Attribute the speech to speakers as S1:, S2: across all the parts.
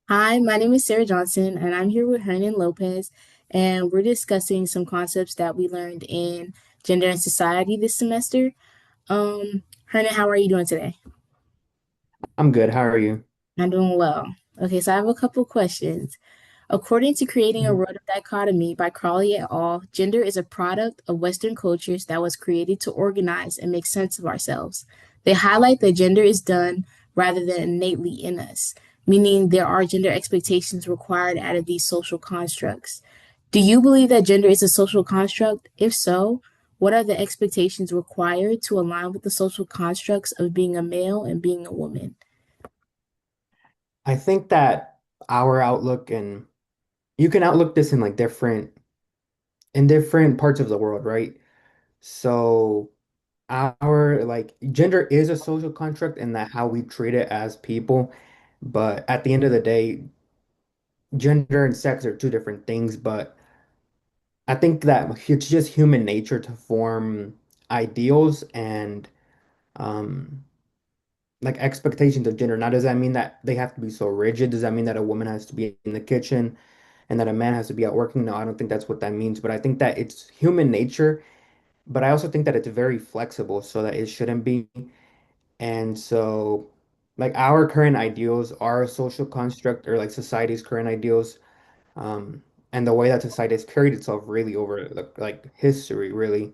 S1: Hi, my name is Sarah Johnson, and I'm here with Hernan Lopez, and we're discussing some concepts that we learned in gender and society this semester. Hernan, how are you doing today?
S2: I'm good. How are you?
S1: I'm doing well. Okay, so I have a couple questions. According to Creating a
S2: Mhm.
S1: World of Dichotomy by Crawley et al., gender is a product of Western cultures that was created to organize and make sense of ourselves. They highlight that gender is done rather than innately in us, meaning there are gender expectations required out of these social constructs. Do you believe that gender is a social construct? If so, what are the expectations required to align with the social constructs of being a male and being a woman?
S2: I think that our outlook and you can outlook this in like different parts of the world, right? So our like gender is a social construct in that how we treat it as people, but at the end of the day, gender and sex are two different things, but I think that it's just human nature to form ideals and um like expectations of gender. Now, does that mean that they have to be so rigid? Does that mean that a woman has to be in the kitchen and that a man has to be out working? No, I don't think that's what that means. But I think that it's human nature. But I also think that it's very flexible so that it shouldn't be. And so, like, our current ideals are a social construct or like society's current ideals. Um, and the way that society has carried itself really over like history, really,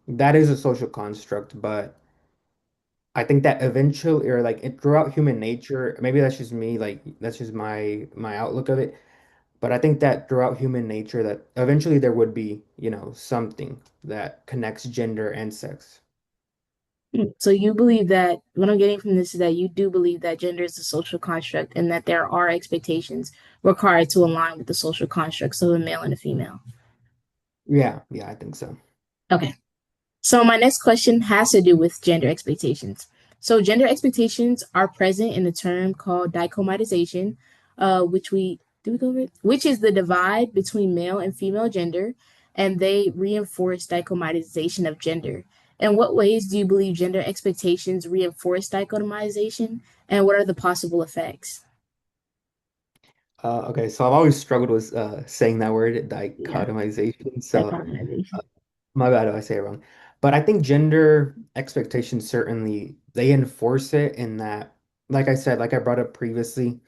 S2: that is a social construct. But I think that eventually, or like throughout human nature, maybe that's just me, like that's just my outlook of it. But I think that throughout human nature, that eventually there would be, something that connects gender and sex.
S1: So you believe that what I'm getting from this is that you do believe that gender is a social construct and that there are expectations required to align with the social constructs of a male and a female.
S2: Yeah, yeah, I think so.
S1: Okay. So my next question has to do with gender expectations. So gender expectations are present in a term called dichotomization, which we do we go over it? Which is the divide between male and female gender, and they reinforce dichotomization of gender. In what ways do you believe gender expectations reinforce dichotomization, and what are the possible effects?
S2: Okay, so I've always struggled with saying that word,
S1: Yeah,
S2: dichotomization. So
S1: dichotomization.
S2: my bad if I say it wrong. But I think gender expectations certainly they enforce it in that, like I said, like I brought up previously.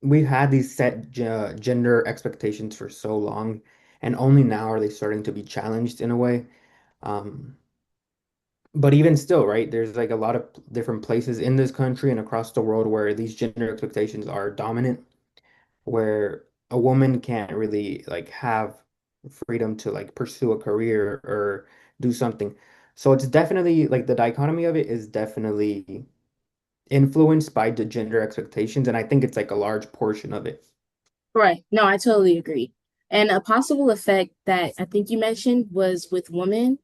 S2: We've had these set gender expectations for so long, and only now are they starting to be challenged in a way. Um, but even still, right, there's like a lot of different places in this country and across the world where these gender expectations are dominant, where a woman can't really like have freedom to like pursue a career or do something. So it's definitely like the dichotomy of it is definitely influenced by the gender expectations, and I think it's like a large portion of it.
S1: Right. No, I totally agree. And a possible effect that I think you mentioned was with women.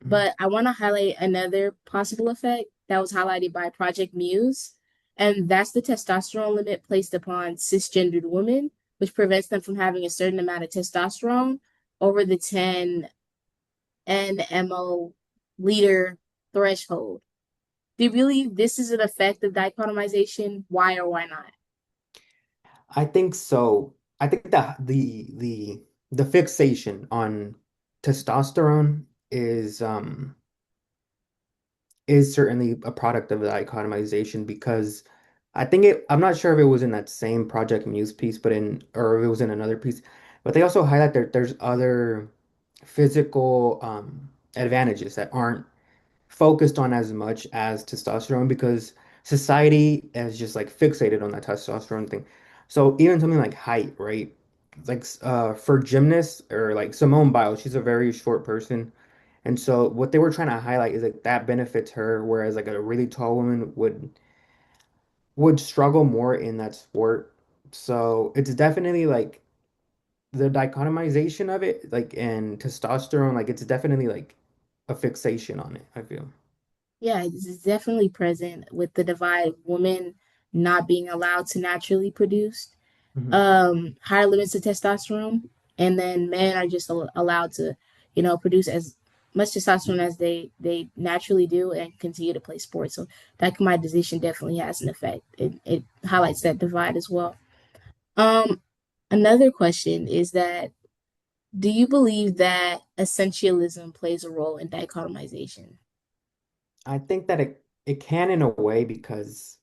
S2: Mhm.
S1: But I want to highlight another possible effect that was highlighted by Project Muse, and that's the testosterone limit placed upon cisgendered women, which prevents them from having a certain amount of testosterone over the 10 nmol liter threshold. Do you believe this is an effect of dichotomization? Why or why not?
S2: I think so. I think that the fixation on testosterone is certainly a product of the dichotomization because I'm not sure if it was in that same Project Muse piece, but in or if it was in another piece, but they also highlight that there's other physical advantages that aren't focused on as much as testosterone because society is just like fixated on that testosterone thing. So even something like height, right? Like for gymnasts or like Simone Biles, she's a very short person. And so what they were trying to highlight is like that benefits her, whereas like a really tall woman would struggle more in that sport. So it's definitely like the dichotomization of it, like and testosterone, like it's definitely like a fixation on it, I feel.
S1: Yeah, it's definitely present with the divide of women not being allowed to naturally produce
S2: Mhm.
S1: higher limits of testosterone, and then men are just allowed to, produce as. much testosterone as they naturally do and continue to play sports. So dichomization definitely has an effect. It highlights that divide as well. Um, Another question is that do you believe that essentialism plays a role in dichotomization?
S2: I think that it can in a way because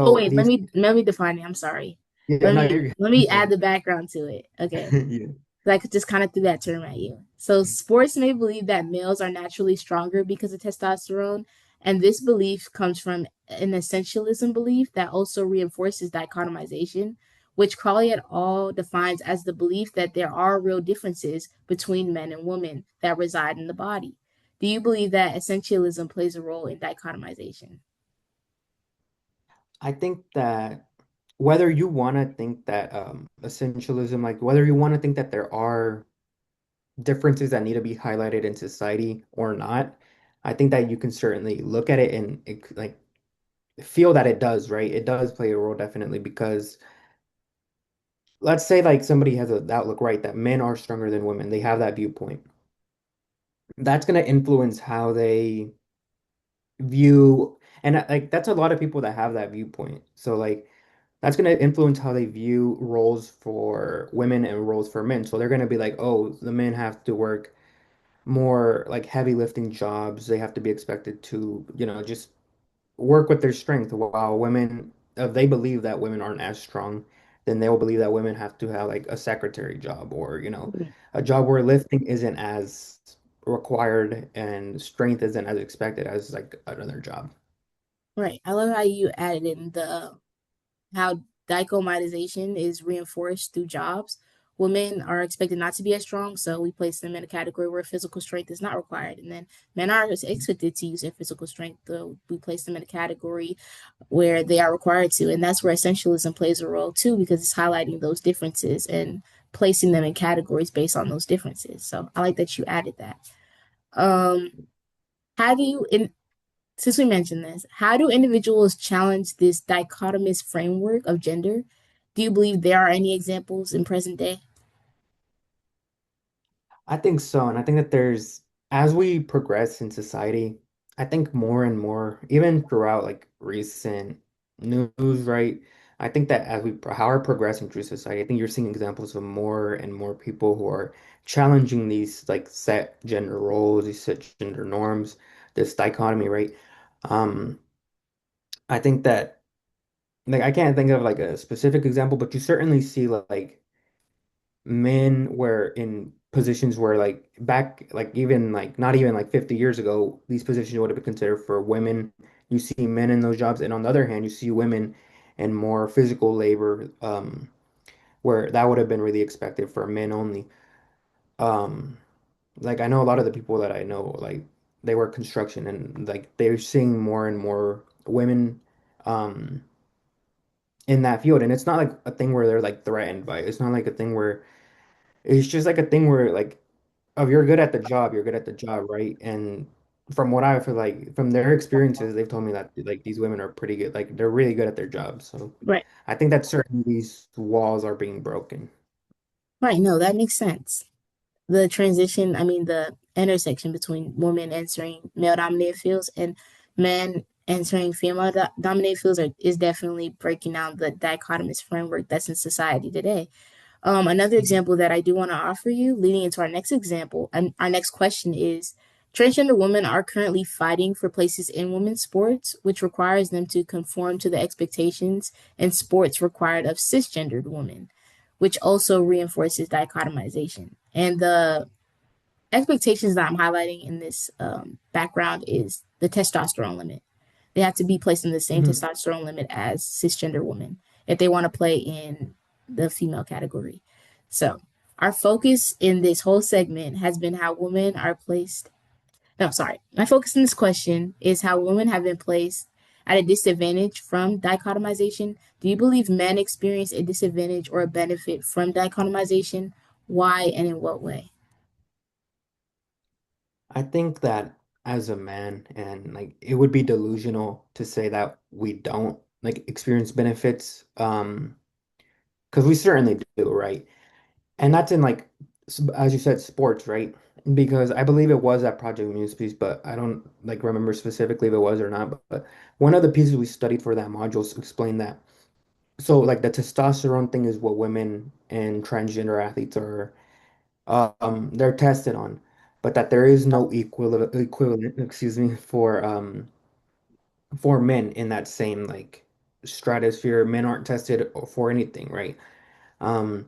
S1: Oh
S2: so
S1: wait,
S2: these
S1: let me define it. I'm sorry.
S2: yeah, no, you're
S1: Let
S2: I'm
S1: me add
S2: sorry.
S1: the background to it. Okay.
S2: Yeah.
S1: So I could just kind of threw that term at you. So sports may believe that males are naturally stronger because of testosterone, and this belief comes from an essentialism belief that also reinforces dichotomization, which Crawley et al. Defines as the belief that there are real differences between men and women that reside in the body. Do you believe that essentialism plays a role in dichotomization?
S2: I think that whether you want to think that essentialism, like whether you want to think that there are differences that need to be highlighted in society or not, I think that you can certainly look at it and like feel that it does, right? It does play a role definitely because let's say like somebody has a outlook, right, that men are stronger than women. They have that viewpoint. That's going to influence how they view, and like that's a lot of people that have that viewpoint. So like that's going to influence how they view roles for women and roles for men. So they're going to be like, oh, the men have to work more like heavy lifting jobs. They have to be expected to, just work with their strength. While women, if they believe that women aren't as strong, then they'll believe that women have to have like a secretary job or, a job where lifting isn't as required and strength isn't as expected as like another job.
S1: Right. I love how you added in the how dichomization is reinforced through jobs. Women are expected not to be as strong, so we place them in a category where physical strength is not required. And then men are expected to use their physical strength, though we place them in a category where they are required to. And that's where essentialism plays a role too, because it's highlighting those differences and placing them in categories based on those differences. So I like that you added that. Um, how do you, in, Since we mentioned this, how do individuals challenge this dichotomous framework of gender? Do you believe there are any examples in present day?
S2: I think so. And I think that as we progress in society, I think more and more, even throughout like recent news, right? I think that as how we're progressing through society, I think you're seeing examples of more and more people who are challenging these like set gender roles, these set gender norms, this dichotomy, right? Um, I think that like I can't think of like a specific example, but you certainly see like men were in positions where like back like even like not even like 50 years ago these positions would have been considered for women. You see men in those jobs, and on the other hand you see women in more physical labor, where that would have been really expected for men only. um like I know a lot of the people that I know, like they work construction, and like they're seeing more and more women um in that field, and it's not like a thing where they're like threatened by it. It's not like a thing where it's just like a thing where like if you're good at the job, you're good at the job, right? And from what I feel like from their experiences, they've told me that like these women are pretty good, like they're really good at their jobs. So
S1: Right.
S2: I think that certainly these walls are being broken.
S1: Right. No, that makes sense. The transition, I mean, the intersection between women entering male dominated fields and men entering female dominated fields is definitely breaking down the dichotomous framework that's in society today. Another example that I do want to offer you, leading into our next example, and our next question is transgender women are currently fighting for places in women's sports, which requires them to conform to the expectations in sports required of cisgendered women, which also reinforces dichotomization. And the expectations that I'm highlighting in this background is the testosterone limit. They have to be placed in the same
S2: Mhm.
S1: testosterone limit as cisgender women if they want to play in the female category. So, our focus in this whole segment has been how women are placed. No, sorry. My focus in this question is how women have been placed at a disadvantage from dichotomization. Do you believe men experience a disadvantage or a benefit from dichotomization? Why and in what way?
S2: I think that as a man, and like it would be delusional to say that we don't like experience benefits, because we certainly do, right? And that's in like as you said, sports, right? because I believe it was that Project Muse piece, but I don't like remember specifically if it was or not. But one of the pieces we studied for that module explained that. So like the testosterone thing is what women and transgender athletes are they're tested on, but that there is no equivalent, excuse me, for men in that same like stratosphere. Men aren't tested for anything, right? Um,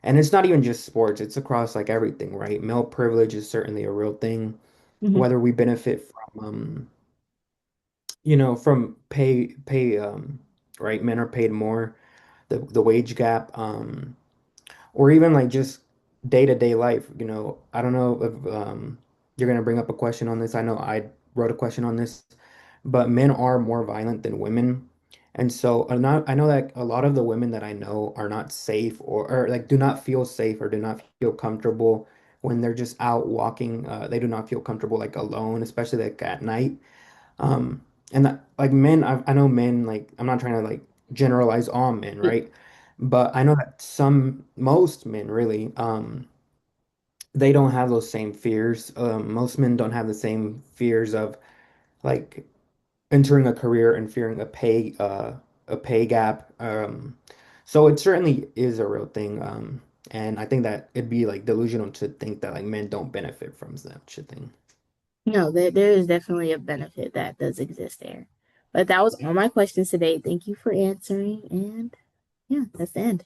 S2: and it's not even just sports, it's across like everything, right? Male privilege is certainly a real thing.
S1: Hmm.
S2: Whether we benefit from from pay right? Men are paid more, the wage gap, or even like just day-to-day life. I don't know if you're gonna bring up a question on this. I know I wrote a question on this, but men are more violent than women. And so I know that a lot of the women that I know are not safe or like do not feel safe or do not feel comfortable when they're just out walking. They do not feel comfortable like alone, especially like at night. Um, and that, like men, I know men, like I'm not trying to like generalize all men, right? But I know that most men really, they don't have those same fears. Most men don't have the same fears of like entering a career and fearing a pay gap. So it certainly is a real thing. And I think that it'd be like delusional to think that like men don't benefit from such a thing.
S1: No, there is definitely a benefit that does exist there. But that was all my questions today. Thank you for answering, and yeah, that's the end.